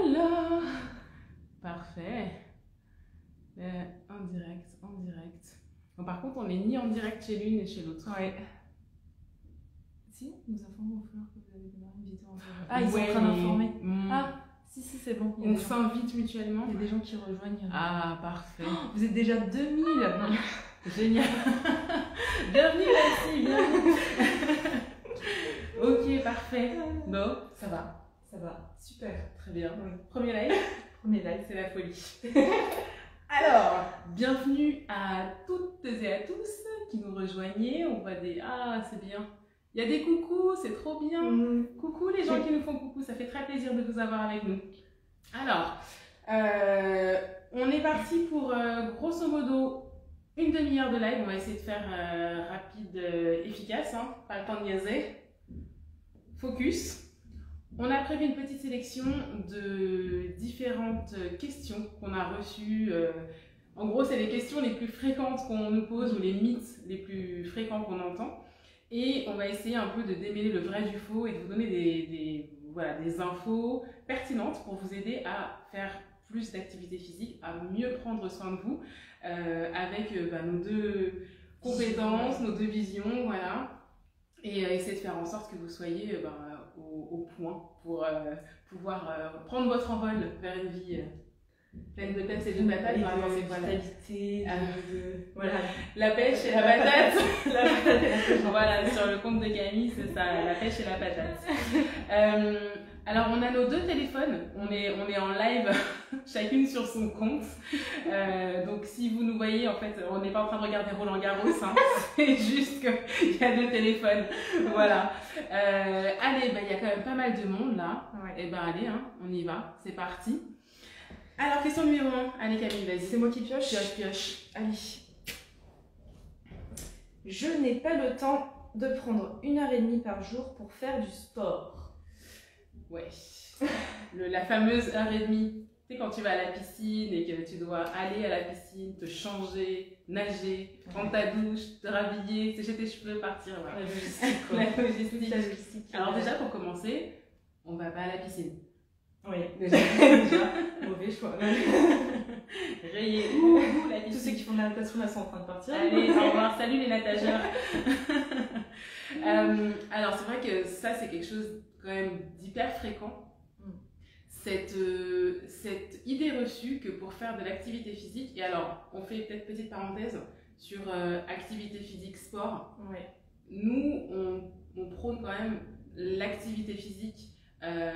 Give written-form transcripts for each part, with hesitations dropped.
Voilà. Parfait. En direct, en direct. Bon, par contre, on n'est ni en direct chez l'une ni chez l'autre. Ouais. Si, nous informons au fleurs que vous avez démarré une vidéo en direct. Ah, ils sont Ouais, en train d'informer. mais- Ah, si, c'est bon. On s'invite mutuellement. Il y a des gens qui rejoignent. Ah, parfait. Oh, vous êtes déjà 2000. Génial. Bienvenue, merci, bienvenue. Ok, parfait. Bon, Ça va. Super. très bien. Oui. Premier live, Premier live. c'est la folie. Alors, bienvenue à toutes et à tous qui nous rejoignez. On voit des... Ah, c'est bien. Il y a des coucous, c'est trop bien. Coucou les gens qui nous font coucou, ça fait très plaisir de vous avoir avec nous. Alors, on est parti pour grosso modo une demi-heure de live. On va essayer de faire rapide, efficace, hein, pas le temps de niaiser. Focus. On a prévu une petite sélection de différentes questions qu'on a reçues. En gros, c'est les questions les plus fréquentes qu'on nous pose ou les mythes les plus fréquents qu'on entend. Et on va essayer un peu de démêler le vrai du faux et de vous donner des infos pertinentes pour vous aider à faire plus d'activité physique, à mieux prendre soin de vous avec nos deux compétences, nos deux visions, voilà. Et essayer de faire en sorte que vous soyez au point pour pouvoir prendre votre envol vers une vie pleine de peps et de patates. Voilà. La pêche et la patate. Voilà, sur le compte de Camille, c'est ça, la pêche et la patate. Alors, on a nos deux téléphones, on est en live, chacune sur son compte. Donc, si vous nous voyez, en fait, on n'est pas en train de regarder Roland Garros, hein. C'est juste qu'il y a deux téléphones. Voilà. Allez, il y a quand même pas mal de monde là. Ouais. Et allez, hein, on y va, c'est parti. Alors, question numéro 1. Allez, Camille, vas-y. C'est moi qui pioche. Pioche. Allez. Je n'ai pas le temps de prendre 1h30 par jour pour faire du sport. Ouais. La fameuse 1h30. Tu sais, quand tu vas à la piscine et que tu dois aller à la piscine, te changer, nager, prendre ta douche, te rhabiller, sécher tes cheveux, partir. Voilà. La logistique, quoi. La logistique. La logistique. Alors déjà, pour commencer, on va pas à la piscine. Oui. Déjà, Mauvais choix. Rayé. La Tous piscine. ceux qui font de la natation là sont en train de partir. Allez, au revoir. Salut les nageurs. Alors, c'est vrai que ça, c'est quelque chose quand même d'hyper fréquent. Cette idée reçue que pour faire de l'activité physique, et alors, on fait peut-être petite parenthèse sur activité physique, sport. Ouais. Nous, on prône quand même l'activité physique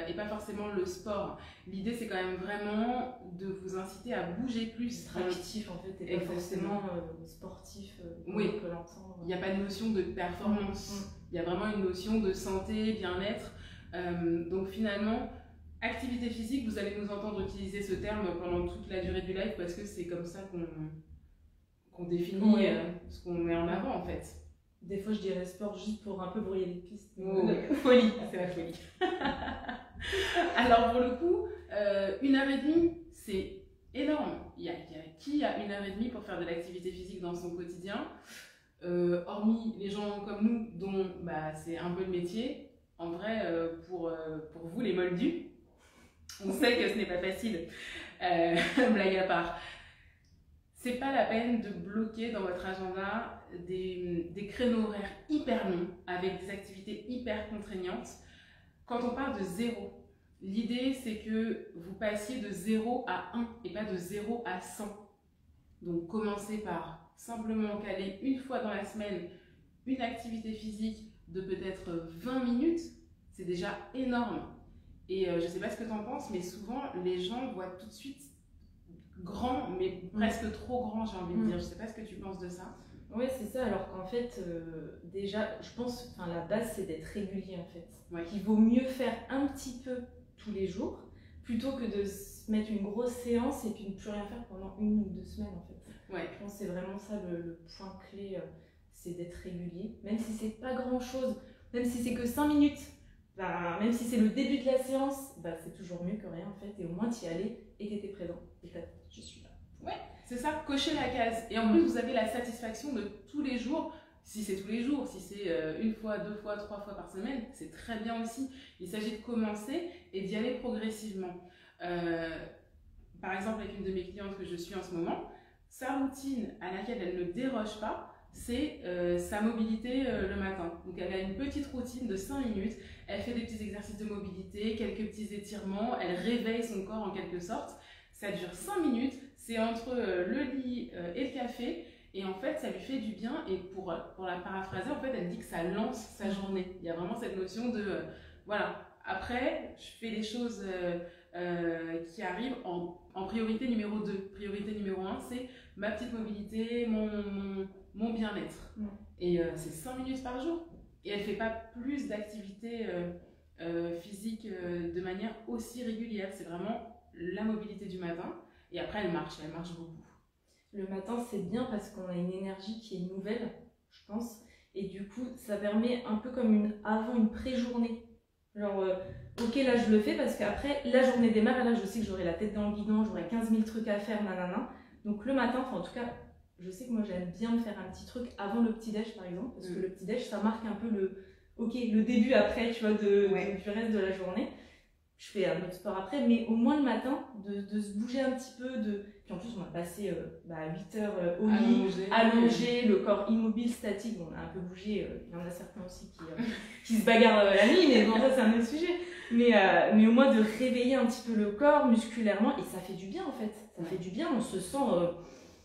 et pas forcément le sport. L'idée, c'est quand même vraiment de vous inciter à bouger plus. Être actif en fait, et pas forcément sportif, Oui. on peut l'entendre. Il n'y a pas de notion de performance. Il y a vraiment une notion de santé, bien-être. Donc finalement, activité physique, vous allez nous entendre utiliser ce terme pendant toute la durée du live parce que c'est comme ça qu'on définit ce qu'on met en avant en fait. Des fois, je dirais sport juste pour un peu brouiller les pistes. Folie, c'est la folie. Alors pour le coup, 1h30, c'est énorme. Il y a qui a 1h30 pour faire de l'activité physique dans son quotidien, hormis les gens comme nous dont c'est un peu le métier. En vrai, pour vous les moldus, on sait que ce n'est pas facile, blague à part. C'est pas la peine de bloquer dans votre agenda des créneaux horaires hyper longs avec des activités hyper contraignantes. Quand on parle de zéro, l'idée c'est que vous passiez de 0 à 1 et pas de 0 à 100. Donc commencez par simplement caler une fois dans la semaine une activité physique de peut-être 20 minutes, c'est déjà énorme. Et je sais pas ce que tu en penses, mais souvent les gens voient tout de suite grand, mais presque trop grand, j'ai envie de dire. Je sais pas ce que tu penses de ça. Oui, c'est ça, alors qu'en fait, déjà, je pense, la base, c'est d'être régulier, en fait. Ouais. Qu'il vaut mieux faire un petit peu tous les jours, plutôt que de se mettre une grosse séance et puis ne plus rien faire pendant 1 ou 2 semaines, en fait. Ouais. Je pense que c'est vraiment ça le point clé, c'est d'être régulier. Même si c'est pas grand-chose, même si c'est que 5 minutes, même si c'est le début de la séance, c'est toujours mieux que rien, en fait. Et au moins, tu y allais et tu étais présent. Et je suis là. Ouais, c'est ça, cocher la case. Et en plus, vous avez la satisfaction de tous les jours. Si c'est tous les jours, si c'est 1 fois, 2 fois, 3 fois par semaine, c'est très bien aussi. Il s'agit de commencer et d'y aller progressivement. Par exemple, avec une de mes clientes que je suis en ce moment, sa routine à laquelle elle ne déroge pas, c'est sa mobilité le matin. Donc elle a une petite routine de 5 minutes, elle fait des petits exercices de mobilité, quelques petits étirements, elle réveille son corps en quelque sorte. Ça dure 5 minutes, c'est entre le lit et le café, et en fait ça lui fait du bien. Et pour la paraphraser, en fait elle dit que ça lance sa journée. Il y a vraiment cette notion de voilà, après je fais les choses qui arrivent en priorité numéro 2. Priorité numéro 1, c'est ma petite mobilité, mon bien-être. Et c'est 5 minutes par jour. Et elle ne fait pas plus d'activités physiques de manière aussi régulière. C'est vraiment la mobilité du matin. Et après, elle marche beaucoup. Le matin, c'est bien parce qu'on a une énergie qui est nouvelle, je pense. Et du coup, ça permet un peu comme avant une pré-journée. Genre, ok, là je le fais parce qu'après, la journée démarre et là je sais que j'aurai la tête dans le guidon, j'aurai 15 000 trucs à faire, nanana. Donc le matin, enfin en tout cas, je sais que moi j'aime bien me faire un petit truc avant le petit-déj par exemple, parce que le petit-déj ça marque un peu le début après, tu vois, du reste de la journée. Je fais un autre sport après, mais au moins le matin, de se bouger un petit peu. Puis en plus, on a passé 8 heures au lit, allongé, le corps immobile, statique. Bon, on a un peu bougé, il y en a certains aussi qui se bagarrent la nuit, mais bon, ça c'est un autre sujet. Mais au moins de réveiller un petit peu le corps musculairement, et ça fait du bien en fait. Ça fait du bien, on se sent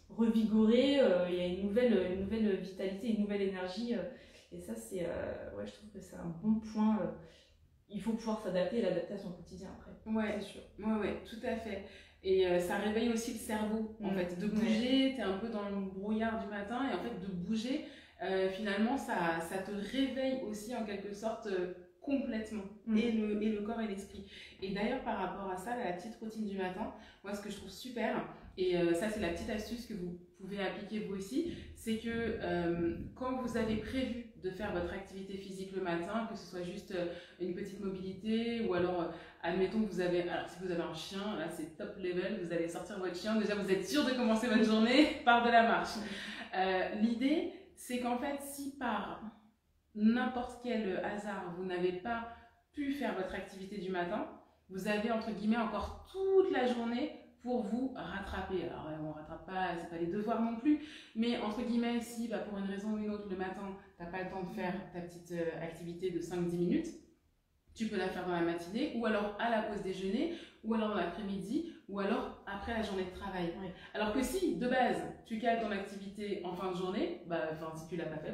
revigoré, il y a une nouvelle vitalité, une nouvelle énergie. Et ça, c'est, je trouve que c'est un bon point. Il faut pouvoir s'adapter et l'adapter à son quotidien après. Ouais, c'est sûr. Ouais, tout à fait. Et ça réveille aussi le cerveau, en fait. De bouger, t'es un peu dans le brouillard du matin, et en fait, de bouger, finalement, ça te réveille aussi en quelque sorte complètement, et le corps et l'esprit. Et d'ailleurs, par rapport à ça, la petite routine du matin, moi, ce que je trouve super, et ça, c'est la petite astuce que vous pouvez appliquer vous aussi, c'est que quand vous avez prévu de faire votre activité physique le matin, que ce soit juste une petite mobilité, ou alors admettons que vous avez, alors si vous avez un chien, là c'est top level, vous allez sortir votre chien, déjà vous êtes sûr de commencer votre journée par de la marche. L'idée, c'est qu'en fait, si par n'importe quel hasard vous n'avez pas pu faire votre activité du matin, vous avez entre guillemets encore toute la journée pour vous rattraper. Alors on ne rattrape pas, c'est pas les devoirs non plus, mais entre guillemets, si pour une raison ou une autre le matin, tu n'as pas le temps de faire ta petite activité de 5-10 minutes, tu peux la faire dans la matinée, ou alors à la pause déjeuner, ou alors dans l'après-midi, ou alors après la journée de travail. Oui. Alors que si, de base, tu cales ton activité en fin de journée, si tu l'as pas fait,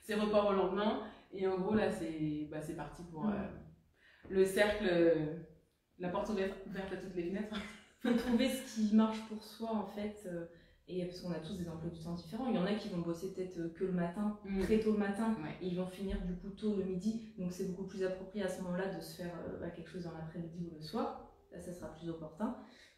c'est report au lendemain, et en gros là c'est parti pour le cercle, la porte ouverte à toutes les fenêtres. Il faut trouver ce qui marche pour soi en fait, et parce qu'on a tous des emplois du temps différents. Il y en a qui vont bosser peut-être que le matin, très tôt le matin, et ils vont finir du coup tôt le midi, donc c'est beaucoup plus approprié à ce moment-là de se faire quelque chose dans l'après-midi ou le soir. Là ça sera plus opportun.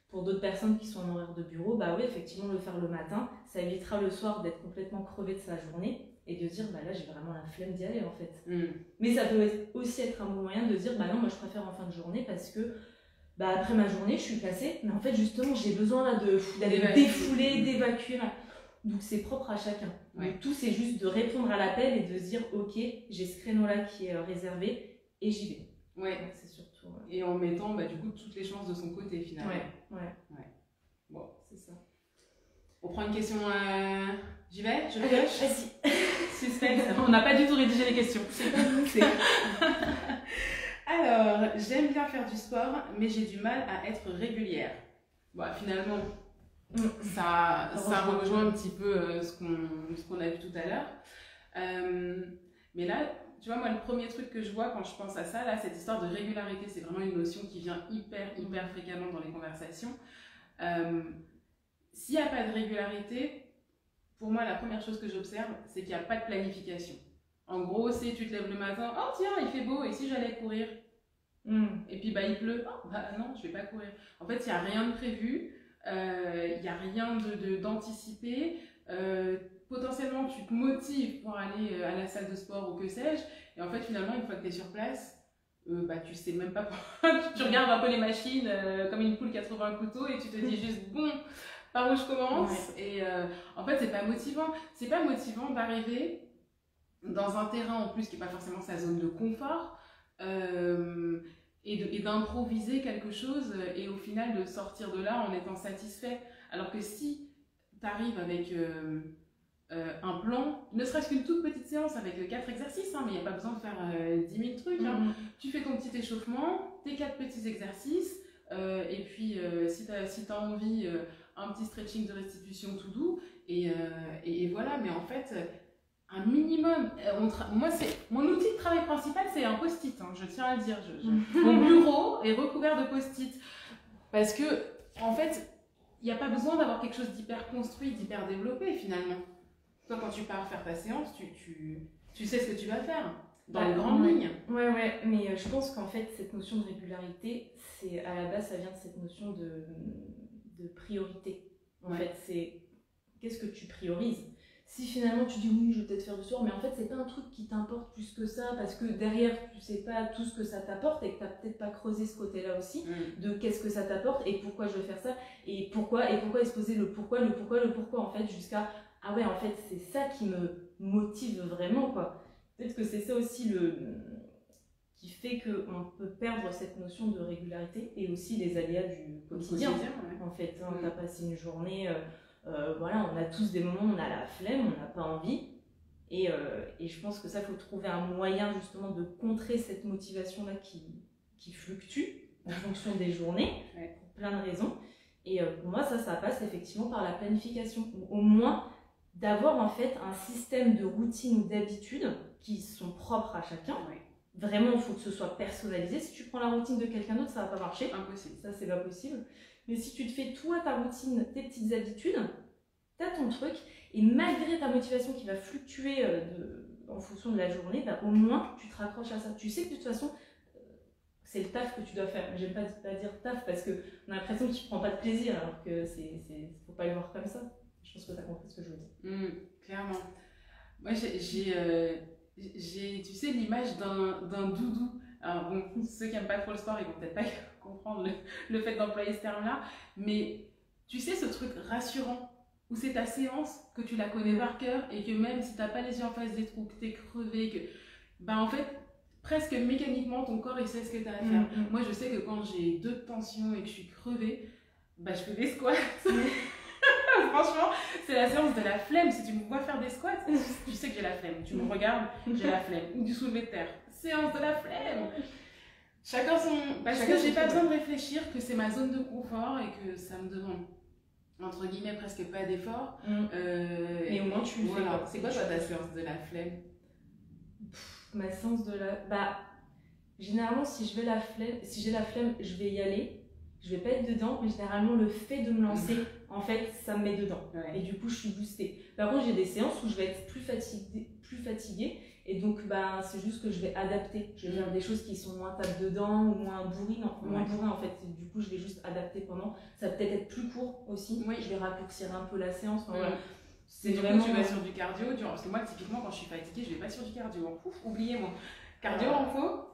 Pour d'autres personnes qui sont en horaire de bureau, oui effectivement le faire le matin, ça évitera le soir d'être complètement crevé de sa journée et de dire là j'ai vraiment la flemme d'y aller en fait. Mais ça peut aussi être un bon moyen de dire non, moi je préfère en fin de journée parce que après ma journée je suis cassée, mais en fait justement j'ai besoin là d'aller me défouler, d'évacuer. Donc c'est propre à chacun. Donc tout c'est juste de répondre à l'appel et de se dire ok, j'ai ce créneau là qui est réservé et j'y vais. Ouais, c'est surtout. Et en mettant du coup toutes les chances de son côté finalement. Ouais. Bon, c'est ça. On prend une question. J'y vais? Je pioche? Vas-y. Suspense. On n'a pas du tout rédigé les questions. C'est pas nous, Alors, j'aime bien faire du sport, mais j'ai du mal à être régulière. Finalement, ça rejoint un petit peu ce qu'on a vu tout à l'heure. Mais là, tu vois, moi, le premier truc que je vois quand je pense à ça, là, cette histoire de régularité, c'est vraiment une notion qui vient hyper fréquemment dans les conversations. S'il n'y a pas de régularité, pour moi, la première chose que j'observe, c'est qu'il n'y a pas de planification. En gros, c'est tu te lèves le matin, oh tiens, il fait beau, et si j'allais courir? Et puis il pleut, oh non, je vais pas courir. En fait, il n'y a rien de prévu, il n'y a rien d'anticipé. Potentiellement, tu te motives pour aller à la salle de sport ou que sais-je, et en fait, finalement, une fois que tu es sur place, tu sais même pas, tu regardes un peu les machines comme une poule qui a trouvé un couteau, et tu te dis juste, bon, par où je commence? Et en fait, c'est pas motivant. C'est pas motivant d'arriver dans un terrain en plus qui n'est pas forcément sa zone de confort, et d'improviser quelque chose et au final de sortir de là en étant satisfait. Alors que si tu arrives avec un plan, ne serait-ce qu'une toute petite séance avec 4 exercices, hein, mais il n'y a pas besoin de faire 10 000 trucs. Hein. Tu fais ton petit échauffement, tes 4 petits exercices, et puis si tu as envie, un petit stretching de restitution tout doux, et voilà. Mais en fait, un minimum, moi mon outil de travail principal, c'est un post-it, hein, je tiens à le dire. Mon bureau est recouvert de post-it, parce que en fait, il n'y a pas besoin d'avoir quelque chose d'hyper construit, d'hyper développé finalement. Toi, quand tu pars faire ta séance, tu sais ce que tu vas faire, dans les grandes lignes. Ouais, mais je pense qu'en fait, cette notion de régularité, à la base, ça vient de cette notion de priorité. En fait, c'est qu'est-ce que tu priorises? Si finalement tu dis oui, je vais peut-être faire du sport, mais en fait, c'est pas un truc qui t'importe plus que ça, parce que derrière, tu sais pas tout ce que ça t'apporte et que t'as peut-être pas creusé ce côté-là aussi, de qu'est-ce que ça t'apporte et pourquoi je vais faire ça, et pourquoi, et se poser le pourquoi, en fait, jusqu'à ah ouais, en fait, c'est ça qui me motive vraiment, quoi. Peut-être que c'est ça aussi qui fait qu'on peut perdre cette notion de régularité et aussi les aléas du quotidien. En fait, hein, t'as passé une journée, voilà, on a tous des moments où on a la flemme, on n'a pas envie. Et je pense que ça, il faut trouver un moyen justement de contrer cette motivation-là qui fluctue en fonction des journées, pour plein de raisons. Et pour moi, ça passe effectivement par la planification, ou au moins d'avoir en fait un système de routine ou d'habitudes qui sont propres à chacun. Vraiment, il faut que ce soit personnalisé. Si tu prends la routine de quelqu'un d'autre, ça va pas marcher. Impossible. Ça, c'est pas possible. Mais si tu te fais toi ta routine, tes petites habitudes, t'as ton truc, et malgré ta motivation qui va fluctuer en fonction de la journée, bah, au moins tu te raccroches à ça. Tu sais que de toute façon, c'est le taf que tu dois faire. J'aime pas dire taf parce qu'on a l'impression que tu prends pas de plaisir, alors que faut pas le voir comme ça. Je pense que tu as compris ce que je veux dire. Clairement. Moi, j'ai tu sais, l'image d'un doudou. Alors bon, ceux qui n'aiment pas trop le sport, ils vont peut-être pas comprendre le fait d'employer ce terme-là, mais tu sais, ce truc rassurant, où c'est ta séance, que tu la connais par cœur, et que même si tu n'as pas les yeux en face des trous, que tu es crevé, ben en fait, presque mécaniquement, ton corps, il sait ce que tu as à faire. Moi, je sais que quand j'ai 2 tensions et que je suis crevée, ben, je fais des squats. Franchement, c'est la séance de la flemme. Si tu me vois faire des squats, tu sais que j'ai la flemme. Tu me regardes, j'ai la flemme. Ou du soulevé de terre. Séance de la flemme. Chacun son... Parce que j'ai pas besoin de réfléchir, que c'est ma zone de confort et que ça me demande, entre guillemets, presque pas d'effort. Et au moins, tu le fais. C'est quoi toi ta séance de la flemme? Ma séance de la... Bah, généralement, si j'ai la flemme, je vais y aller. Je vais pas être dedans, mais généralement, le fait de me lancer, en fait, ça me met dedans. Et du coup, je suis boostée. Par contre, j'ai des séances où je vais être plus fatiguée et donc, bah, c'est juste que je vais adapter. Je vais faire des choses qui sont moins tape-dedans ou moins bourrines, en fait. Et du coup, je vais juste adapter pendant. Ça va peut-être être plus court aussi. Je vais raccourcir un peu la séance. Enfin, voilà. C'est vraiment... tu vas sur du cardio, parce que moi, typiquement, quand je suis fatiguée, je vais pas sur du cardio. Oubliez-moi. Cardio, en faut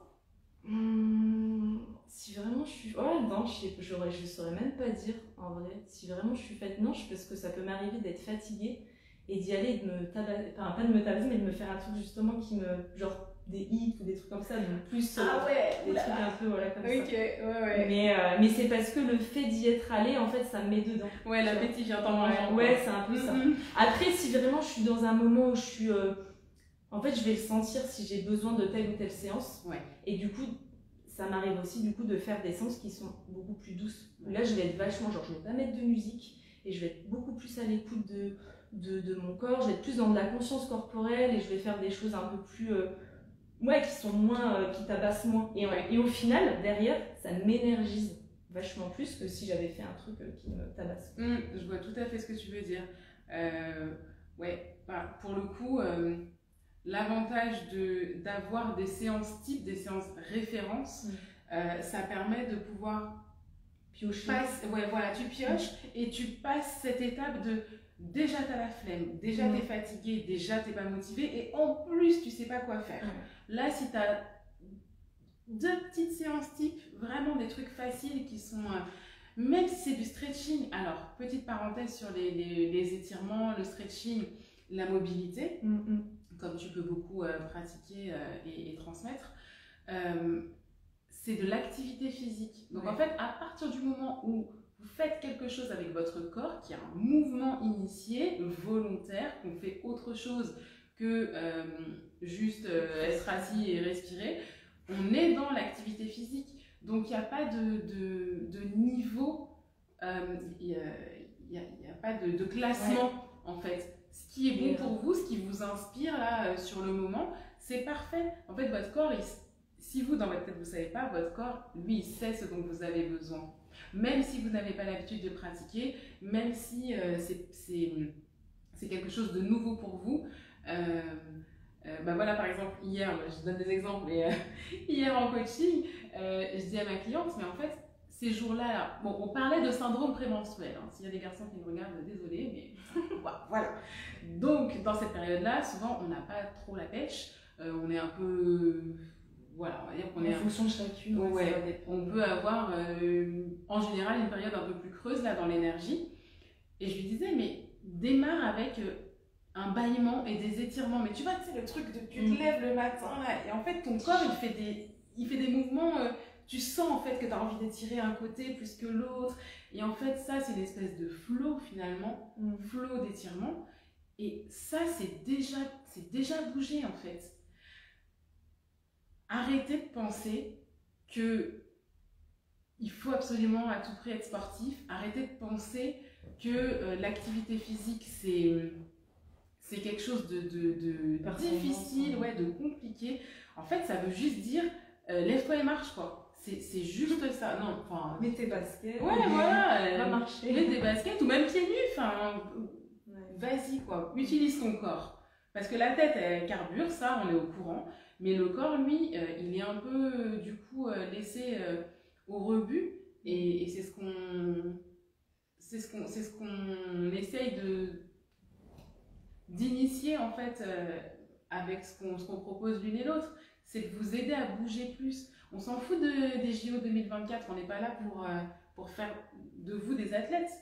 si vraiment je suis... Oh non, je saurais même pas dire, en vrai. Si vraiment je suis fatiguée... Non, parce que ça peut m'arriver d'être fatiguée et d'y aller et de me tabasser... Enfin, pas de me tabasser, mais de me faire un truc justement qui me... Genre des hits ou des trucs comme ça, donc plus... des trucs un peu, voilà, comme ça. Mais c'est parce que le fait d'y être allé, en fait, ça me met dedans. Ouais, l'appétit vient en mangeant. Ouais, c'est un peu ça. Après, si vraiment je suis dans un moment où je suis... En fait, je vais le sentir si j'ai besoin de telle ou telle séance. Et du coup, ça m'arrive aussi du coup de faire des séances qui sont beaucoup plus douces. Là, je vais être vachement, genre, je vais pas mettre de musique et je vais être beaucoup plus à l'écoute de mon corps. Je vais être plus dans de la conscience corporelle et je vais faire des choses un peu plus, qui sont moins, qui tabassent moins. Et au final, derrière, ça m'énergise vachement plus que si j'avais fait un truc qui me tabasse. Je vois tout à fait ce que tu veux dire. Pour le coup. L'avantage d'avoir des séances types, des séances références, ça permet de pouvoir piocher. Tu pioches et tu passes cette étape de déjà t'as la flemme, déjà t'es fatigué, déjà t'es pas motivé et en plus tu sais pas quoi faire. Là, si t'as 2 petites séances types, vraiment des trucs faciles qui sont... même si c'est du stretching, alors petite parenthèse sur les étirements, le stretching, la mobilité, comme tu peux beaucoup pratiquer et transmettre, c'est de l'activité physique. Donc en fait, à partir du moment où vous faites quelque chose avec votre corps, qui a un mouvement initié, volontaire, qu'on fait autre chose que juste être assis et respirer, on est dans l'activité physique. Donc il n'y a pas de niveau, il n'y a pas de classement en fait. Ce qui est bon pour vous, ce qui vous inspire là sur le moment, c'est parfait. En fait, votre corps, si vous dans votre tête vous ne savez pas, votre corps, lui, il sait ce dont vous avez besoin. Même si vous n'avez pas l'habitude de pratiquer, même si c'est quelque chose de nouveau pour vous. Bah voilà, par exemple, hier, je donne des exemples, mais hier en coaching, je dis à ma cliente, mais en fait, ces jours-là, bon, on parlait de syndrome prémenstruel. Hein. S'il y a des garçons qui nous regardent, désolé, mais voilà. Donc, dans cette période-là, souvent, on n'a pas trop la pêche. On est un peu... Voilà, on va dire qu'on est... En fonction de chacune. On peut avoir, en général, une période un peu plus creuse, là, dans l'énergie. Et je lui disais, mais démarre avec... un bâillement et des étirements, mais tu vois, tu sais, le truc de tu te lèves le matin là, et en fait ton corps il fait des mouvements, tu sens en fait que tu as envie d'étirer un côté plus que l'autre, et en fait ça c'est une espèce de flow finalement, flow d'étirement, et ça c'est déjà bougé en fait. Arrêtez de penser que il faut absolument à tout prix être sportif, arrêtez de penser que l'activité physique c'est quelque chose de difficile, de compliqué. En fait, ça veut juste dire lève-toi et marche, quoi. C'est juste ça. Non, enfin. Mets tes baskets. Ouais, voilà. Va marcher. Mets tes baskets ou même pieds nus. Enfin, vas-y, quoi. Utilise ton corps. Parce que la tête, elle carbure, ça, on est au courant. Mais le corps, lui, il est un peu, du coup, laissé au rebut. Et c'est ce qu'on essaye d'initier en fait avec ce qu'on propose l'une et l'autre, c'est de vous aider à bouger plus. On s'en fout des JO 2024, on n'est pas là pour faire de vous des athlètes.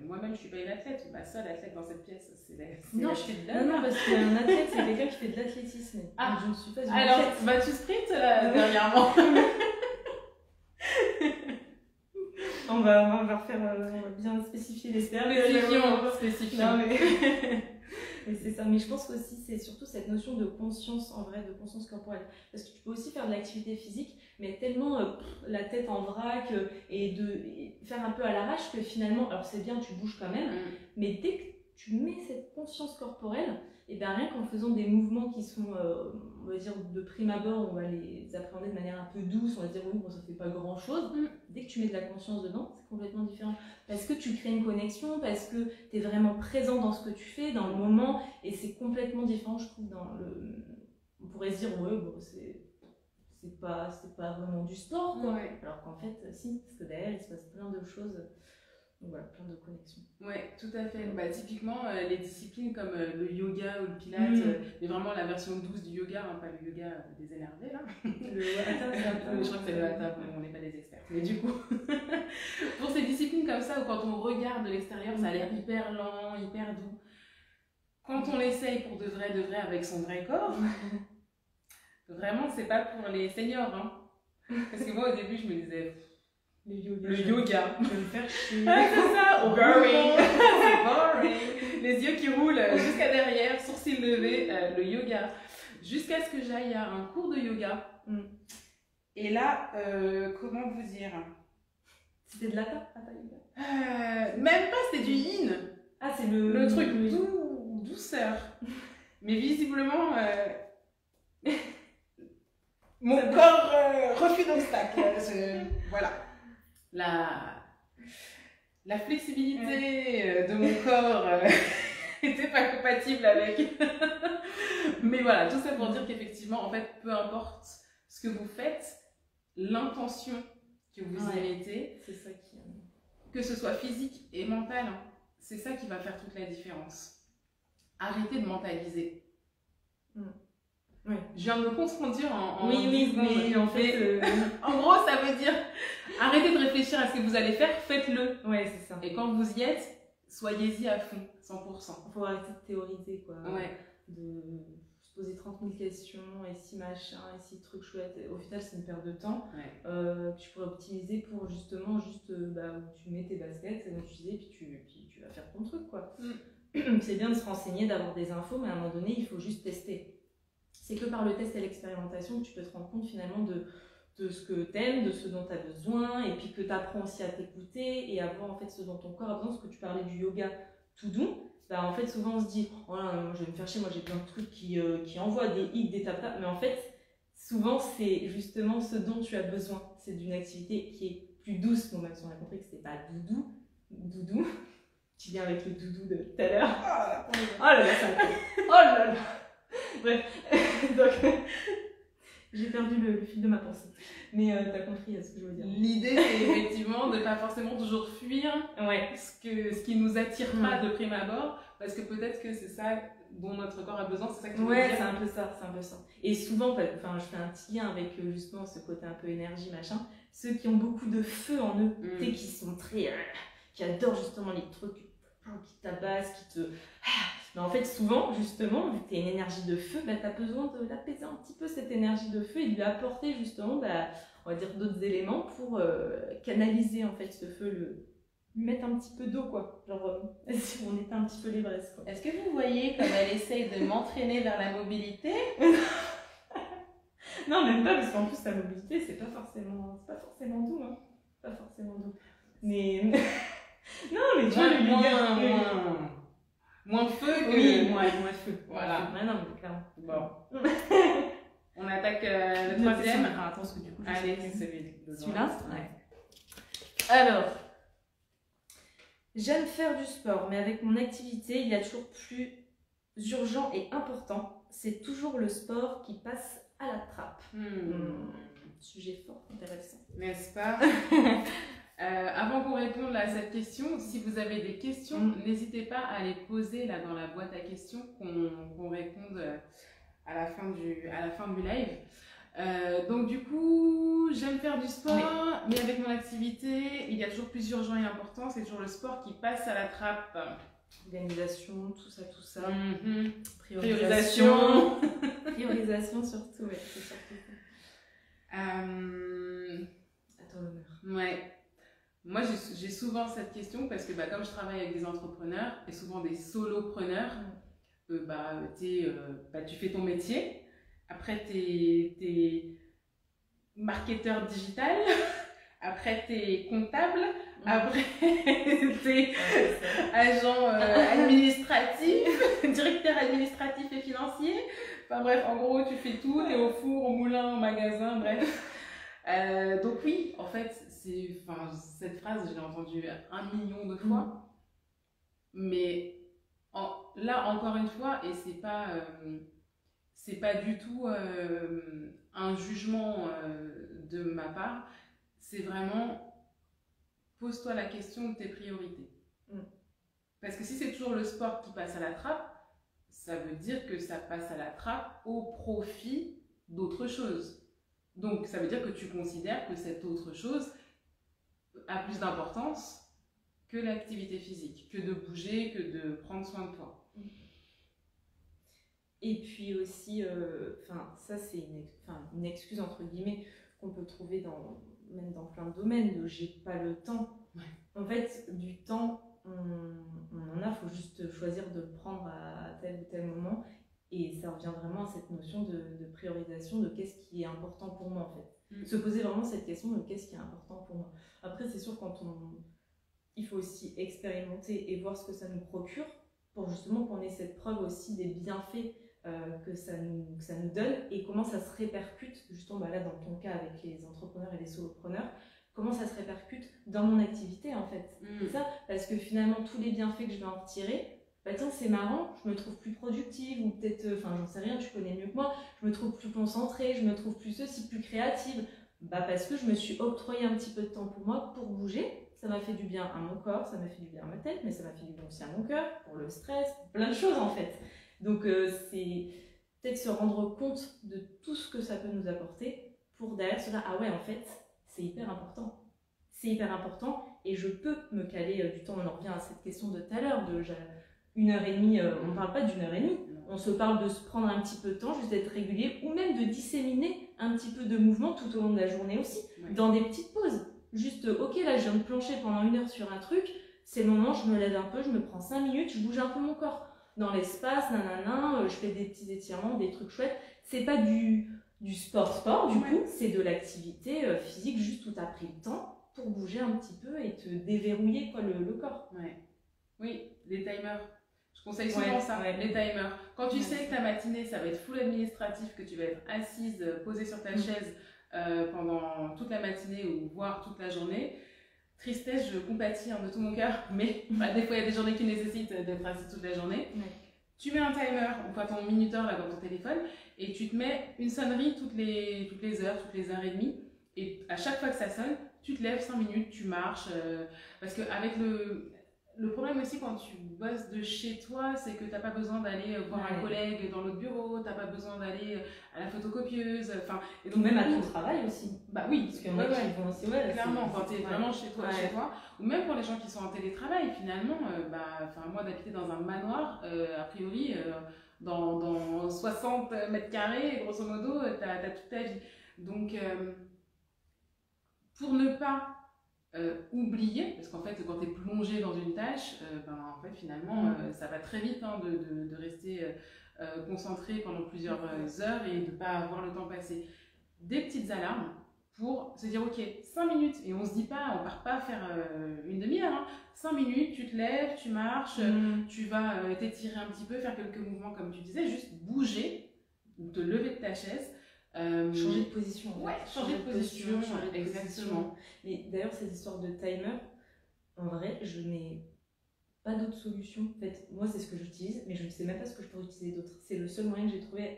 Moi-même, je ne suis pas une athlète, ma seule athlète dans cette pièce, c'est la non, parce qu'un athlète, c'est quelqu'un qui fait de l'athlétisme. Ah, je ne suis pas une alors, athlète. Tu sprintes là, dernièrement. On va refaire, bien spécifier les termes. Spécifions. Non, mais... mais c'est ça. Mais je pense qu'aussi, c'est surtout cette notion de conscience, en vrai, de conscience corporelle. Parce que tu peux aussi faire de l'activité physique, mais tellement la tête en vrac et faire un peu à l'arrache que finalement, alors c'est bien, tu bouges quand même, mais dès que tu mets cette conscience corporelle, et bien rien qu'en faisant des mouvements qui sont, on va dire, de prime abord, on va les appréhender de manière un peu douce, on va se dire oui, bon, ça fait pas grand chose. Dès que tu mets de la conscience dedans, c'est complètement différent. Parce que tu crées une connexion, parce que tu es vraiment présent dans ce que tu fais, dans le moment, et c'est complètement différent, je trouve, on pourrait se dire, ouais, bon, c'est pas vraiment du sport, quoi. Ouais. Alors qu'en fait, si, parce que derrière, il se passe plein de choses. Donc voilà, plein de connexions. Ouais, tout à fait. Bah, typiquement, les disciplines comme le yoga ou le pilate, mais vraiment la version douce du yoga, hein, pas le yoga des énervés, là. Je crois que c'est le hatha, on n'est pas des experts. Mais du coup, pour ces disciplines comme ça, où quand on regarde de l'extérieur, ça a l'air hyper lent, hyper doux. Quand on l'essaye pour de vrai avec son vrai corps, vraiment, c'est pas pour les seniors. Hein. Parce que moi, au début, je me disais... Le yoga. Je vais me faire chier. C'est ça, boring. Les yeux qui roulent jusqu'à derrière, sourcils levés, le yoga. Jusqu'à ce que j'aille à un cours de yoga. Et là, comment vous dire? C'était de l'hatha yoga? Même pas, c'était du yin. Ah, c'est le truc douceur. Mais visiblement, mon corps refuse d'obstacle. Voilà. La flexibilité de mon corps n'était pas compatible avec. Mais voilà, tout ça pour dire qu'effectivement, en fait, peu importe ce que vous faites, l'intention que vous y mettez, c'est ça qui... que ce soit physique et mental, hein, c'est ça qui va faire toute la différence. Arrêtez de mentaliser. Oui. Je viens de me contredire en oui, mais en fait... en gros, ça veut dire arrêtez de réfléchir à ce que vous allez faire, faites-le. Ouais, c'est ça. Et quand vous y êtes, soyez-y à fond, 100%. Il faut arrêter de théoriser, quoi. Ouais. De se poser 30 000 questions, et si machin, et si truc chouette, au final c'est une perte de temps que tu pourrais optimiser pour justement où tu mets tes baskets, comme tu disais, puis tu vas faire ton truc quoi. C'est bien de se renseigner, d'avoir des infos, mais à un moment donné il faut juste tester. C'est que par le test et l'expérimentation que tu peux te rendre compte finalement de ce que t'aimes, de ce dont tu as besoin, et puis que tu apprends aussi à t'écouter et à voir en fait ce dont ton corps a besoin. Parce que tu parlais du yoga tout doux, bah en fait souvent on se dit oh là, je vais me faire chier, moi j'ai plein de trucs qui envoient des hits, des tapas, mais en fait souvent c'est justement ce dont tu as besoin. C'est d'une activité qui est plus douce. Bon, même si on a compris que c'était pas doudou, tu viens avec le doudou de tout à l'heure. Oh là là, ça me fait. Oh là là. Bref, donc j'ai perdu le fil de ma pensée. Mais t'as compris ce que je veux dire. L'idée, c'est effectivement de ne pas forcément toujours fuir ce qui nous attire pas de prime abord, parce que peut-être que c'est ça dont notre corps a besoin, c'est ça que tu veux dire. C'est un peu ça. Et souvent, je fais un petit lien avec justement ce côté un peu énergie, machin. Ceux qui ont beaucoup de feu en eux, qui sont très... qui adorent justement les trucs qui tabassent, qui te... Mais en fait, souvent, justement, vu que tu as une énergie de feu, tu as besoin de l'apaiser un petit peu, cette énergie de feu, et de lui apporter justement, on va dire, d'autres éléments pour canaliser en fait ce feu, lui mettre un petit peu d'eau, quoi. Genre, si on éteint un petit peu les braises, quoi. Est-ce que vous voyez comme elle essaye de m'entraîner vers la mobilité? Non, même pas, parce qu'en plus, la mobilité, c'est pas forcément doux, hein. Pas forcément doux. Mais... non, mais tu vois, moins feu que... moins feu. Voilà. Non, mais clairement. Bon. On attaque le troisième. Attends, parce que du coup, allez, celui-là. Ouais. Alors, j'aime faire du sport, mais avec mon activité, il y a toujours plus urgent et important. C'est toujours le sport qui passe à la trappe. Sujet fort intéressant. N'est-ce pas? Avant qu'on réponde à cette question, si vous avez des questions, n'hésitez pas à les poser là dans la boîte à questions, qu'on réponde à la fin du live. Donc du coup, j'aime faire du sport, mais avec mon activité, il y a toujours plus urgent et important, c'est toujours le sport qui passe à la trappe. Organisation, tout ça. Priorisation. Priorisation surtout, c'est surtout ça. À ton honneur. Ouais. Moi, j'ai souvent cette question parce que comme je travaille avec des entrepreneurs et souvent des solopreneurs, tu fais ton métier, après tu es marketeur digital, après tu es comptable, après tu es agent administratif, directeur administratif et financier. Enfin bref, en gros, tu fais tout, tu es au four, au moulin, au magasin, bref. Donc oui, en fait, cette phrase, je l'ai entendue 1 million de fois. Mais là, encore une fois, et c'est pas du tout un jugement de ma part, c'est vraiment pose-toi la question de tes priorités. Parce que si c'est toujours le sport qui passe à la trappe, ça veut dire que ça passe à la trappe au profit d'autre chose. Donc, ça veut dire que tu considères que cette autre chose a plus d'importance que l'activité physique, que de bouger, que de prendre soin de toi. Et puis aussi, ça c'est une excuse entre guillemets qu'on peut trouver même dans plein de domaines, de j'ai pas le temps. En fait, du temps, on en a, il faut juste choisir de prendre à tel ou tel moment. Et ça revient vraiment à cette notion de priorisation, de qu'est-ce qui est important pour moi en fait. Se poser vraiment cette question de qu'est-ce qui est important pour moi. Après, c'est sûr, il faut aussi expérimenter et voir ce que ça nous procure pour justement qu'on ait cette preuve aussi des bienfaits que ça nous donne et comment ça se répercute, justement là dans ton cas avec les entrepreneurs et les solopreneurs, comment ça se répercute dans mon activité en fait. C'est ça, parce que finalement tous les bienfaits que je vais en retirer, tiens, c'est marrant, je me trouve plus productive, ou peut-être, j'en sais rien, tu connais mieux que moi, je me trouve plus concentrée, je me trouve plus plus créative, parce que je me suis octroyé un petit peu de temps pour moi, pour bouger. Ça m'a fait du bien à mon corps, ça m'a fait du bien à ma tête, mais ça m'a fait du bien aussi à mon cœur, pour le stress, pour plein de choses en fait. Donc c'est peut-être se rendre compte de tout ce que ça peut nous apporter, pour derrière cela, ah ouais, en fait, c'est hyper important. C'est hyper important, et je peux me caler du temps. On en revient à cette question de tout à l'heure, de 1h30, on ne parle pas d'1h30, On se parle de se prendre un petit peu de temps, juste d'être régulier, ou même de disséminer un petit peu de mouvement tout au long de la journée aussi, dans des petites pauses. Juste, ok, là je viens de plancher pendant 1 heure sur un truc, c'est le moment, je me lève un peu, je me prends 5 minutes, je bouge un peu mon corps dans l'espace, nanana, je fais des petits étirements, des trucs chouettes. C'est pas du sport du coup, c'est de l'activité physique juste où tu as pris le temps pour bouger un petit peu et te déverrouiller quoi, le corps. Oui, les timers. Je conseille souvent ça, les timers. Quand tu sais que ta matinée, ça va être full administratif, que tu vas être assise, posée sur ta chaise pendant toute la matinée ou voire toute la journée, tristesse, je compatis de tout mon cœur, mais des fois il y a des journées qui nécessitent d'être assise toute la journée. Tu mets un timer, enfin ton minuteur là, dans ton téléphone, et tu te mets une sonnerie toutes les heures, toutes les heures et demie, et à chaque fois que ça sonne, tu te lèves 5 minutes, tu marches, parce qu'avec le problème aussi quand tu bosses de chez toi, c'est que tu n'as pas besoin d'aller voir un collègue dans l'autre bureau, tu n'as pas besoin d'aller à la photocopieuse, et donc même à ton travail aussi. Bah oui, parce que moi qui vont aussi, clairement, quand tu es vraiment chez toi, ou même pour les gens qui sont en télétravail, finalement, moi d'habiter dans un manoir, a priori, dans 60 mètres carrés, grosso modo, tu as toute ta vie. Donc, pour ne pas oublier, parce qu'en fait quand tu es plongé dans une tâche, en fait finalement ça va très vite de rester concentré pendant plusieurs heures et de ne pas avoir le temps passé. Des petites alarmes pour se dire ok, 5 minutes, et on se dit pas, on part pas faire une demi-heure, 5 minutes, tu te lèves, tu marches, tu vas t'étirer un petit peu, faire quelques mouvements comme tu disais, juste bouger, te lever de ta chaise. Changer de position. Changer de position, exactement. Mais d'ailleurs, cette histoire de timer, en vrai, je n'ai pas d'autre solution. En fait, moi, c'est ce que j'utilise, mais je ne sais même pas ce que je pourrais utiliser d'autre. C'est le seul moyen que j'ai trouvé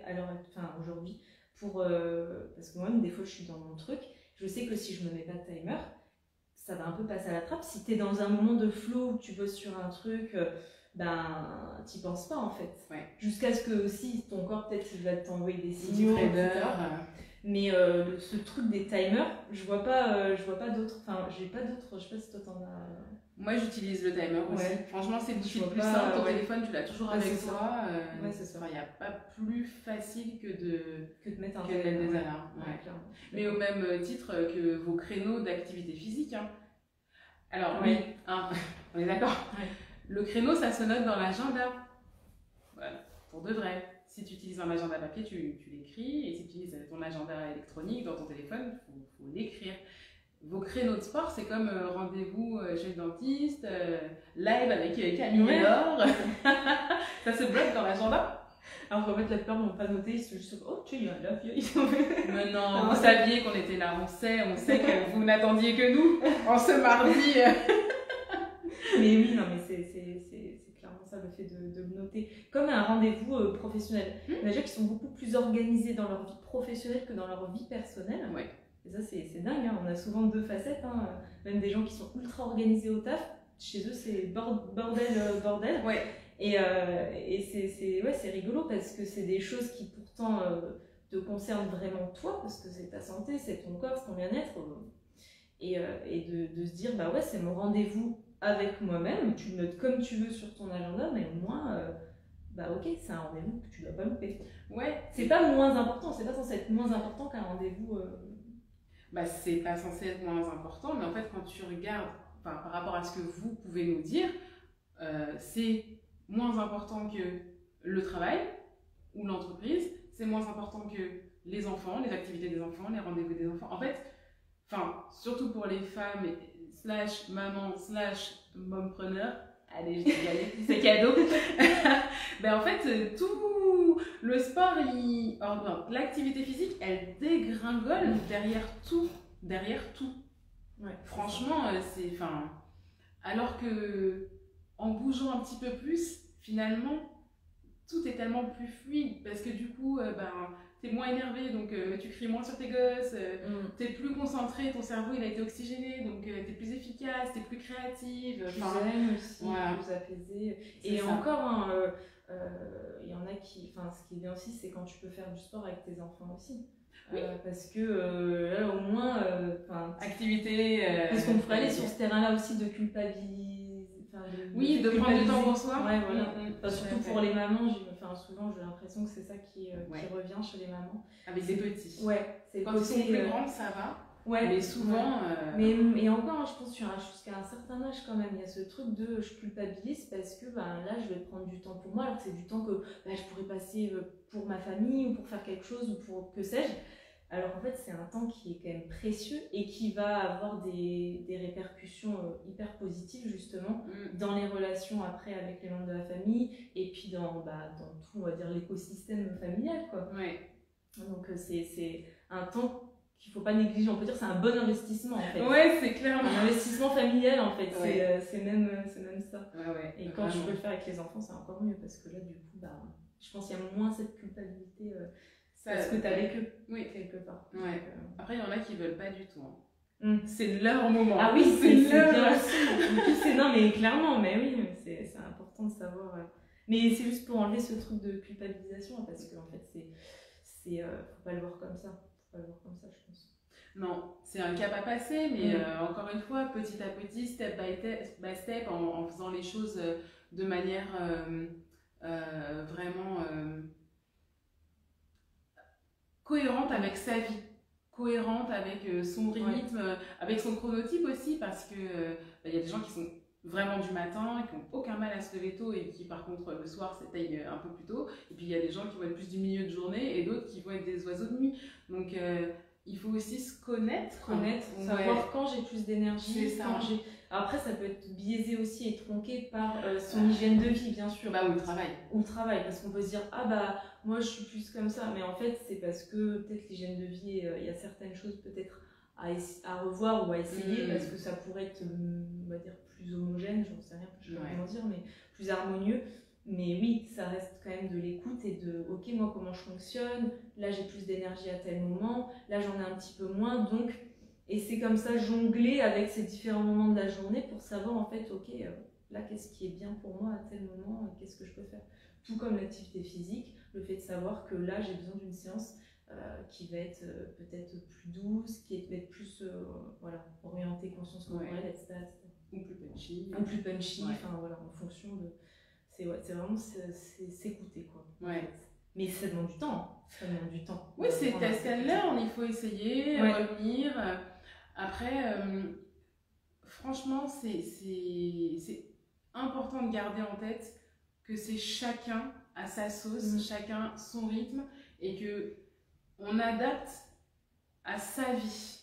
aujourd'hui parce que moi-même, des fois, je suis dans mon truc. Je sais que si je ne me mets pas de timer, ça va un peu passer à la trappe. Si tu es dans un moment de flow, tu bosses sur un truc... t'y penses pas en fait. Jusqu'à ce que si ton corps peut-être il va t'envoyer des signaux, mais ce truc des timers, je vois pas d'autres. Enfin, j'ai pas d'autres. Je sais pas si toi t'en as. Moi j'utilise le timer aussi. Franchement, c'est le plus simple. Ton téléphone, tu l'as toujours avec toi. C'est ça. Il n'y a pas plus facile que de mettre des alarmes. Mais au même titre que vos créneaux d'activité physique. Alors oui, on est d'accord. Le créneau, ça se note dans l'agenda. Voilà, pour de vrai. Si tu utilises un agenda papier, tu l'écris. Et si tu utilises ton agenda électronique dans ton téléphone, il faut l'écrire. Vos créneaux de sport, c'est comme rendez-vous chez le dentiste, live avec Camille Laure. Ça se bloque dans l'agenda. Alors qu'en fait, la plupart n'ont pas noté, ils se disent oh, tu es là, mais non, vous saviez qu'on était là, on sait que vous n'attendiez que nous en ce mardi. Mais oui, non, mais c'est clairement ça, le fait de le noter. Comme un rendez-vous professionnel. Il y a des gens qui sont beaucoup plus organisés dans leur vie professionnelle que dans leur vie personnelle. Et ça, c'est dingue, hein. On a souvent 2 facettes. Même des gens qui sont ultra organisés au taf, chez eux, c'est bordel. Et c'est rigolo parce que c'est des choses qui pourtant te concernent vraiment toi, parce que c'est ta santé, c'est ton corps, c'est ton bien-être. Et de se dire, c'est mon rendez-vous avec moi-même, tu le notes comme tu veux sur ton agenda, mais au moins, ok, c'est un rendez-vous que tu dois pas louper. C'est pas moins important, c'est pas censé être moins important qu'un rendez-vous. C'est pas censé être moins important, mais en fait, quand tu regardes par rapport à ce que vous pouvez nous dire, c'est moins important que le travail ou l'entreprise, c'est moins important que les enfants, les activités des enfants, les rendez-vous des enfants. En fait, surtout pour les femmes / maman / mompreneur, allez, je vais y aller, c'est cadeau. En fait, tout le sport, l'activité physique, elle dégringole derrière tout. Franchement, alors que en bougeant un petit peu plus, finalement, tout est tellement plus fluide parce que du coup, t'es moins énervé, donc tu cries moins sur tes gosses, t'es plus concentré, ton cerveau il a été oxygéné, donc t'es plus efficace, t'es plus créative, plus zen aussi, plus apaisé. Et encore, il y en a qui, ce qui est bien aussi, c'est quand tu peux faire du sport avec tes enfants aussi. Parce que là au moins, activité. parce qu'on pourrait aller sur ce terrain-là aussi de culpabiliser, Oui, de prendre du temps pour soi. Ouais, voilà. Enfin, surtout pour les mamans, souvent j'ai l'impression que c'est ça qui revient chez les mamans. Avec des petits. Ouais, c'est quand ils sont plus grands, ça va. Ouais. Mais souvent. Mais encore, je pense jusqu'à un certain âge quand même, il y a ce truc de je culpabilise parce que là je vais prendre du temps pour moi, alors que c'est du temps que je pourrais passer pour ma famille ou pour faire quelque chose ou pour que sais-je. Alors en fait, c'est un temps qui est quand même précieux et qui va avoir des répercussions hyper positives justement dans les relations après avec les membres de la famille et puis dans tout, on va dire, l'écosystème familial, quoi. Ouais. Donc c'est un temps qu'il ne faut pas négliger. On peut dire que c'est un bon investissement en fait. Ouais, c'est clairement. Un investissement familial en fait, c'est même ça. Ouais, et quand je peux le faire avec les enfants, c'est encore mieux parce que là du coup, je pense qu'il y a moins cette culpabilité. Parce que t'es avec eux, quelque part. Ouais. Donc, après, il y en a qui veulent pas du tout. C'est leur moment. Ah oui, c'est bien aussi. Non, mais clairement, c'est important de savoir. Mais c'est juste pour enlever ce truc de culpabilisation, parce qu'en fait, faut pas le voir comme ça. Faut pas le voir comme ça, je pense. Non, c'est un cap à passer, mais encore une fois, petit à petit, step by step, en faisant les choses de manière vraiment cohérente avec sa vie, cohérente avec son rythme, avec son chronotype aussi, parce que y a des gens qui sont vraiment du matin, qui n'ont aucun mal à se lever tôt et qui par contre le soir s'éteignent un peu plus tôt, et puis il y a des gens qui vont être plus du milieu de journée et d'autres qui vont être des oiseaux de nuit. Donc il faut aussi se connaître, savoir quand j'ai plus d'énergie, Après, ça peut être biaisé aussi et tronqué par son hygiène de vie, bien sûr. Ou le travail. Ou le travail, parce qu'on peut se dire, moi je suis plus comme ça, mais en fait, c'est parce que peut-être l'hygiène de vie, il y a certaines choses peut-être à revoir ou à essayer, parce que ça pourrait être, on va dire, plus homogène, j'en sais rien, je sais pas comment dire, mais plus harmonieux. Mais oui, ça reste quand même de l'écoute et de, ok, moi comment je fonctionne, là j'ai plus d'énergie à tel moment, là j'en ai un petit peu moins, donc... Et c'est comme ça jongler avec ces différents moments de la journée pour savoir en fait, ok, là qu'est-ce qui est bien pour moi à tel moment, qu'est-ce que je peux faire. Tout comme l'activité physique, le fait de savoir que là j'ai besoin d'une séance qui va être peut-être plus douce, qui va être plus orientée conscience corporelle, etc., etc. Ou plus punchy. Ou plus punchy, en fonction de... C'est vraiment s'écouter, quoi. Ouais. En fait. Mais ça demande du temps. Ça demande du temps. Oui, c'est test and learn, il faut essayer, revenir. Après, franchement, c'est important de garder en tête que c'est chacun à sa sauce, chacun son rythme, et que on adapte à sa vie.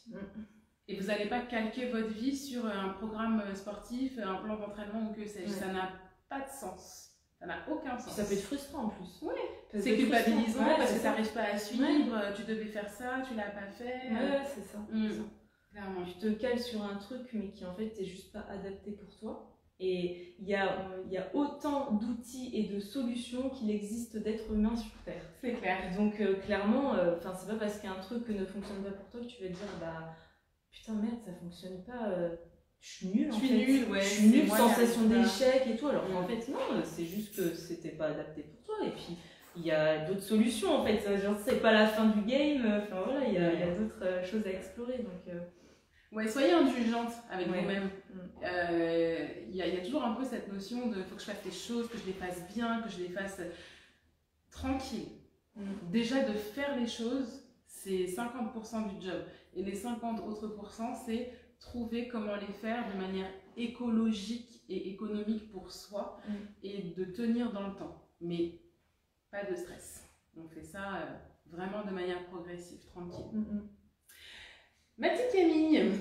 Et vous n'allez pas calquer votre vie sur un programme sportif, un plan d'entraînement ou que sais-je. Ça n'a pas de sens. Ça n'a aucun sens. Ça peut être frustrant en plus. Oui, c'est culpabilisant parce que tu n'arrives pas à suivre, tu devais faire ça, tu l'as pas fait. Ouais, c'est ça. Clairement. Tu te cales sur un truc, mais qui en fait n'est juste pas adapté pour toi. Et il y a autant d'outils et de solutions qu'il existe d'êtres humains sur Terre. C'est clair. Donc clairement, c'est pas parce qu'il y a un truc qui ne fonctionne pas pour toi que tu vas te dire putain merde, ça fonctionne pas. Je suis nulle, je suis nulle, sensation d'échec et tout. Alors qu'en fait, non, c'est juste que c'était pas adapté pour toi. Et puis, il y a d'autres solutions en fait. Genre, c'est pas la fin du game. Enfin voilà, il y a d'autres choses à explorer. Donc, soyez indulgente avec vous-même. Il y a toujours un peu cette notion de faut que je fasse les choses, que je les fasse bien, que je les fasse tranquille. Déjà, de faire les choses, c'est 50% du job. Et les 50 autres pourcents, c'est trouver comment les faire de manière écologique et économique pour soi et de tenir dans le temps. Mais pas de stress. On fait ça vraiment de manière progressive, tranquille. Ma petite Camille,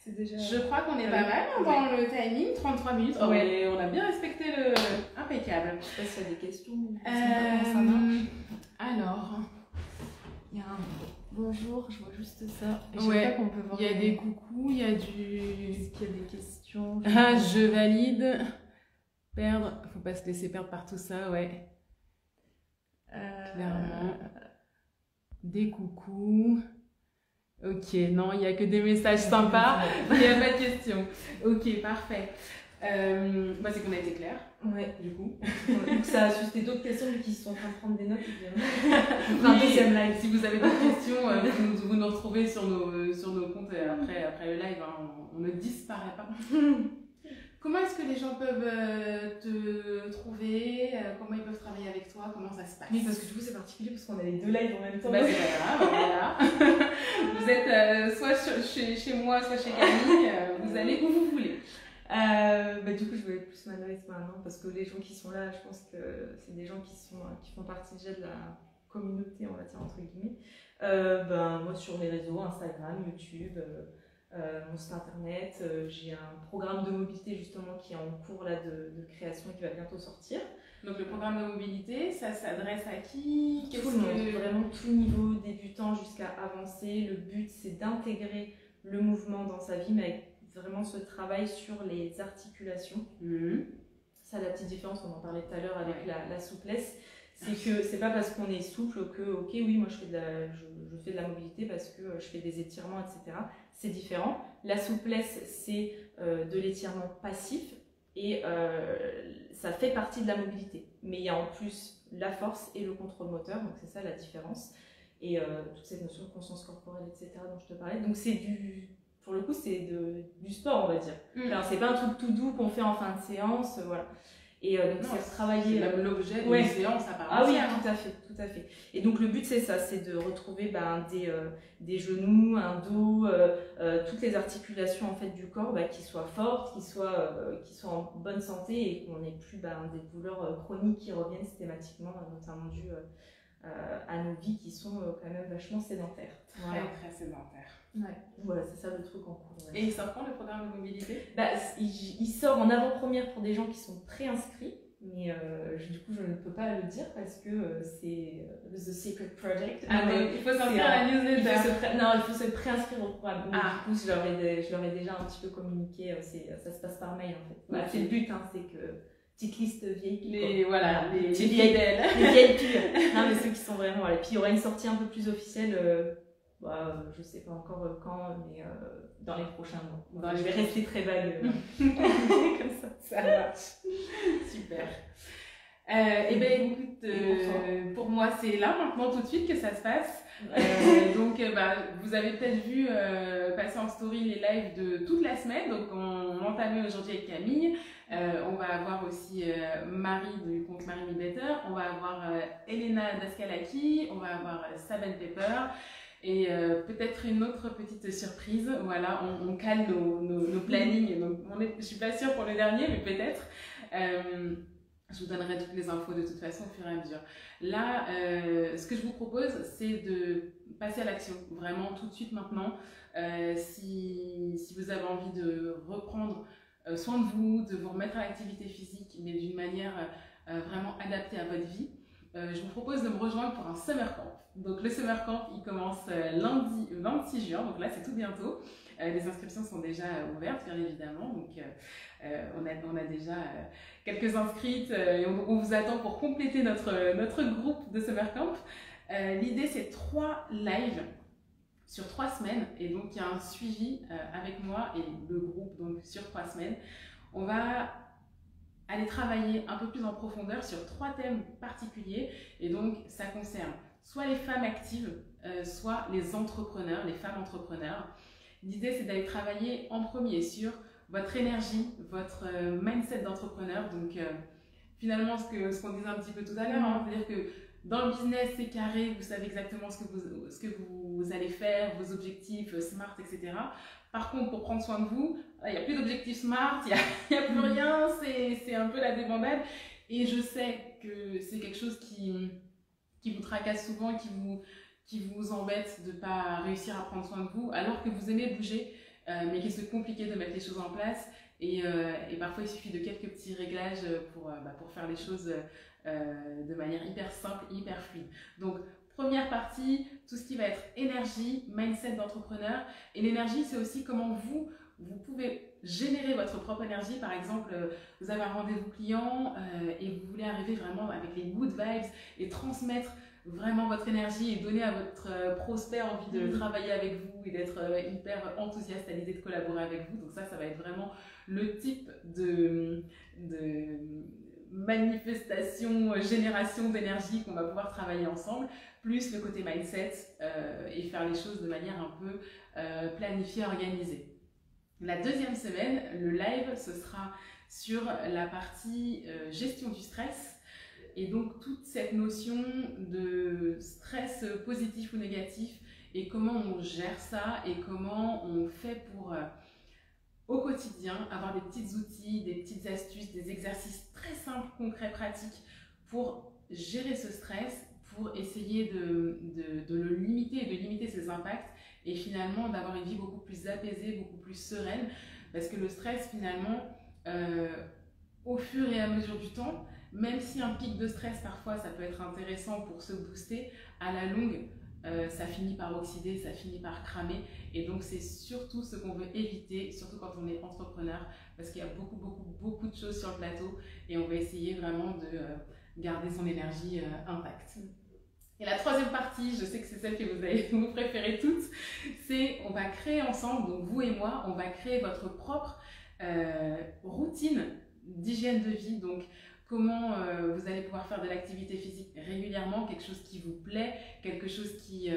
je crois qu'on est pas mal dans le timing, 33 minutes. On a bien respecté le impeccable. Je sais pas s'il y a des questions. Alors, il y a un bonjour, je vois juste ça. Qu'on peut voir. Il y a des coucous, il y a du. Est-ce qu'il y a des questions? Je valide. Perdre, faut pas se laisser perdre par tout ça, clairement. Des coucous. Ok, non, il n'y a que des messages sympas, il n'y a pas de questions. Ok, parfait. C'est qu'on a été clair. Du coup. Donc ça a suscité d'autres questions qui sont en train de prendre des notes. Enfin, deuxième live. Si vous avez d'autres questions, vous nous retrouvez sur nos comptes après le live. On ne disparaît pas. Comment est-ce que les gens peuvent te trouver? Comment ils peuvent travailler avec toi? Comment ça se passe? Oui, parce que du coup, c'est particulier parce qu'on a les 2 lives en même temps. Bah, c'est pas grave, voilà. Vous êtes soit chez moi, soit chez Camille. Vous allez où vous voulez. Du coup, je vais plus m'adresser maintenant parce que les gens qui sont là, je pense que c'est des gens qui font partie déjà de la communauté, on va dire, entre guillemets. Moi, sur les réseaux, Instagram, YouTube, mon site internet, j'ai un programme de mobilité justement qui est en cours là, de création et qui va bientôt sortir. Donc le programme de mobilité, ça s'adresse à qui? Tout le monde, vraiment tout niveau, débutant jusqu'à avancé. Le but, c'est d'intégrer le mouvement dans sa vie, mais avec vraiment ce travail sur les articulations. Ça, la petite différence, on en parlait tout à l'heure avec la souplesse, c'est que c'est pas parce qu'on est souple que, ok, oui, moi je fais de la mobilité parce que je fais des étirements, etc. C'est différent. La souplesse, c'est de l'étirement passif et ça fait partie de la mobilité. Mais il y a en plus la force et le contrôle moteur, donc c'est ça la différence. Et toute cette notion de conscience corporelle, etc. dont je te parlais. Donc c'est pour le coup, c'est du sport, on va dire. Alors, c'est pas un truc tout doux qu'on fait en fin de séance, voilà. Et donc, c'est travailler. C'est même l'objet d'une séance à part entière. Ah oui, tout à fait. Et donc, le but, c'est ça, c'est de retrouver des genoux, un dos, toutes les articulations en fait, du corps qui soient fortes, qui soient en bonne santé et qu'on n'ait plus des douleurs chroniques qui reviennent systématiquement, notamment dues à nos vies qui sont quand même vachement sédentaires. Très sédentaires. Ouais. Voilà, c'est ça le truc en cours. Et il sort quand le programme de mobilité? Il sort en avant-première pour des gens qui sont préinscrits, mais du coup je ne peux pas le dire parce que c'est The Secret Project. Il faut s'inscrire à la newsletter. Il faut se préinscrire au programme. Du coup je leur ai déjà un petit peu communiqué, ça se passe par mail en fait. Voilà, c'est le but, c'est que petite liste vieille. Les vieilles belles. Les vieilles pures. Non mais ceux qui sont vraiment. Et puis il y aura une sortie un peu plus officielle. Je sais pas encore quand, mais dans les prochains mois. Je vais rester très vague. Comme ça. Ça marche. Super. Écoute, pour moi, c'est là maintenant tout de suite que ça se passe. Donc, vous avez peut-être vu passer en story les lives de toute la semaine. Donc, on entamait aujourd'hui avec Camille. On va avoir aussi Marie du compte Marie Me Better. On va avoir Elena Daskalaki. On va avoir Sabine Pepper. Et peut-être une autre petite surprise. Voilà, on cale nos plannings. Donc, je ne suis pas sûre pour le dernier, mais peut-être. Je vous donnerai toutes les infos de toute façon au fur et à mesure. Là, ce que je vous propose, c'est de passer à l'action, vraiment tout de suite maintenant. Si vous avez envie de reprendre soin de vous remettre à l'activité physique, mais d'une manière vraiment adaptée à votre vie, je vous propose de me rejoindre pour un summer camp. Donc le summer camp, il commence lundi 26 juin, donc là c'est tout bientôt. Les inscriptions sont déjà ouvertes, bien évidemment, donc on a déjà quelques inscrites et on vous attend pour compléter notre groupe de summer camp. L'idée c'est 3 lives sur 3 semaines et donc il y a un suivi avec moi et le groupe donc sur 3 semaines. On va aller travailler un peu plus en profondeur sur 3 thèmes particuliers et donc ça concerne soit les femmes actives, soit les entrepreneurs, les femmes entrepreneurs. L'idée c'est d'aller travailler en premier sur votre énergie, votre mindset d'entrepreneur. Donc finalement ce qu'on disait un petit peu tout à l'heure, c'est-à-dire que dans le business c'est carré, vous savez exactement ce que vous allez faire, vos objectifs SMART, etc. Par contre, pour prendre soin de vous, il n'y a plus d'objectifs SMART, il n'y a plus rien, c'est un peu la débandade. Et je sais que c'est quelque chose qui vous tracasse souvent, qui vous embête de ne pas réussir à prendre soin de vous, alors que vous aimez bouger, mais qu'il est compliqué de mettre les choses en place. Et parfois, il suffit de quelques petits réglages pour faire les choses de manière hyper simple, hyper fluide. Donc, première partie, tout ce qui va être énergie, mindset d'entrepreneur. Et l'énergie, c'est aussi comment vous pouvez générer votre propre énergie. Par exemple, vous avez un rendez-vous client et vous voulez arriver vraiment avec les good vibes et transmettre vraiment votre énergie et donner à votre prospect envie de travailler avec vous et d'être hyper enthousiaste à l'idée de collaborer avec vous. Donc ça va être vraiment le type de manifestation, génération d'énergie qu'on va pouvoir travailler ensemble, plus le côté mindset et faire les choses de manière un peu planifiée, organisée. La deuxième semaine, le live, ce sera sur la partie gestion du stress. Et donc, toute cette notion de stress positif ou négatif et comment on gère ça et comment on fait pour, au quotidien, avoir des petits outils, des petites astuces, des exercices très simples, concrets, pratiques pour gérer ce stress, pour essayer de le limiter et de limiter ses impacts et finalement d'avoir une vie beaucoup plus apaisée, beaucoup plus sereine. Parce que le stress, finalement, au fur et à mesure du temps, même si un pic de stress, parfois, ça peut être intéressant pour se booster, à la longue, ça finit par oxyder, ça finit par cramer. Et donc, c'est surtout ce qu'on veut éviter, surtout quand on est entrepreneur, parce qu'il y a beaucoup de choses sur le plateau et on va essayer vraiment de garder son énergie intacte. Et la troisième partie, je sais que c'est celle que vous préférez toutes, c'est on va créer ensemble, donc vous et moi, on va créer votre propre routine d'hygiène de vie. Donc, comment vous allez pouvoir faire de l'activité physique régulièrement, quelque chose qui vous plaît, quelque chose qui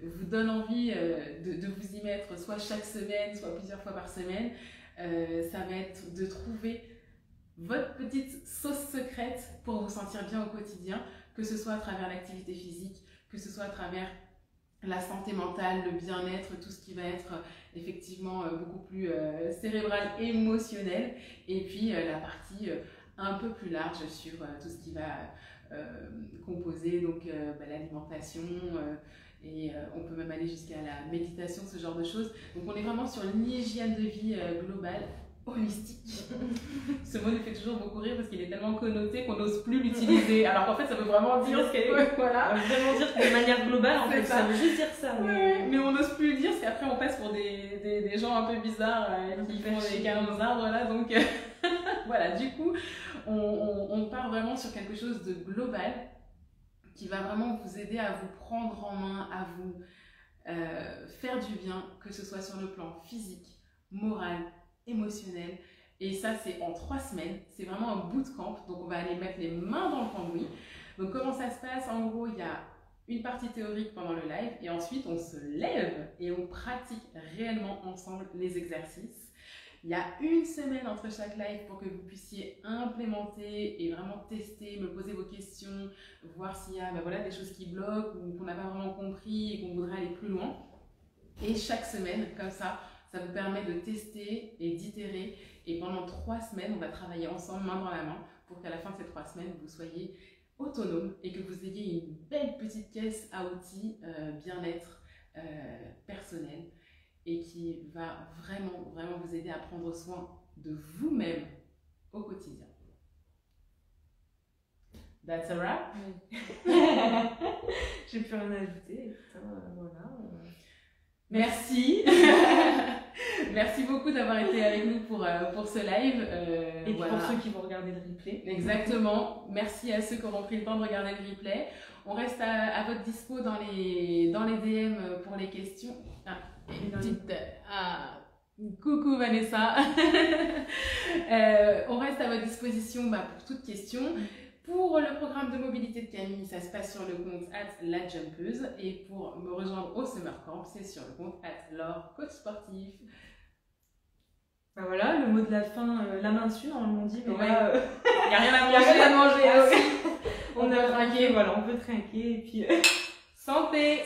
vous donne envie de vous y mettre, soit chaque semaine, soit plusieurs fois par semaine. Ça va être de trouver votre petite sauce secrète pour vous sentir bien au quotidien, que ce soit à travers l'activité physique, que ce soit à travers la santé mentale, le bien-être, tout ce qui va être effectivement beaucoup plus cérébral et émotionnel, et puis la partie un peu plus large sur tout ce qui va composer donc l'alimentation et on peut même aller jusqu'à la méditation, ce genre de choses. Donc on est vraiment sur une hygiène de vie globale, holistique. Ce mot nous fait toujours beaucoup rire parce qu'il est tellement connoté qu'on n'ose plus l'utiliser. Alors qu'en fait ça veut vraiment dire voilà. Vraiment dire de manière globale, en fait, ça veut juste dire ça. Mais on n'ose plus le dire parce qu'après on passe pour des gens un peu bizarres qui font des câlins aux arbres là, donc voilà, du coup on part vraiment sur quelque chose de global qui va vraiment vous aider à vous prendre en main, à vous faire du bien, que ce soit sur le plan physique, moral, émotionnel. Et ça, c'est en 3 semaines. C'est vraiment un bootcamp. Donc, on va aller mettre les mains dans le cambouis. Donc, comment ça se passe? En gros, il y a une partie théorique pendant le live et ensuite, on se lève et on pratique réellement ensemble les exercices. Il y a une semaine entre chaque live pour que vous puissiez implémenter et vraiment tester, me poser vos questions, voir s'il y a des choses qui bloquent ou qu'on n'a pas vraiment compris et qu'on voudrait aller plus loin. Et chaque semaine, comme ça vous permet de tester et d'itérer. Et pendant 3 semaines, on va travailler ensemble, main dans la main, pour qu'à la fin de ces 3 semaines, vous soyez autonome et que vous ayez une belle petite caisse à outils bien-être personnel et qui va vraiment vous aider à prendre soin de vous-même au quotidien. That's a wrap. J'ai plus rien à ajouter. Voilà. Merci. Merci beaucoup d'avoir été avec nous pour ce live. Et voilà. Pour ceux qui vont regarder le replay. Exactement. Merci à ceux qui auront pris le temps de regarder le replay. On reste à votre dispo dans les DM pour les questions. Coucou Vanessa. On reste à votre disposition pour toute question. Pour le programme de mobilité de Camille, ça se passe sur le compte @ladjumpeuse et pour me rejoindre au Summer Camp, c'est sur le compte @Laure, coach sportif. Voilà, le mot de la fin, la main dessus, normalement on dit, mais là, il n'y a rien à manger. On peut trinquer, voilà, on peut trinquer et puis santé.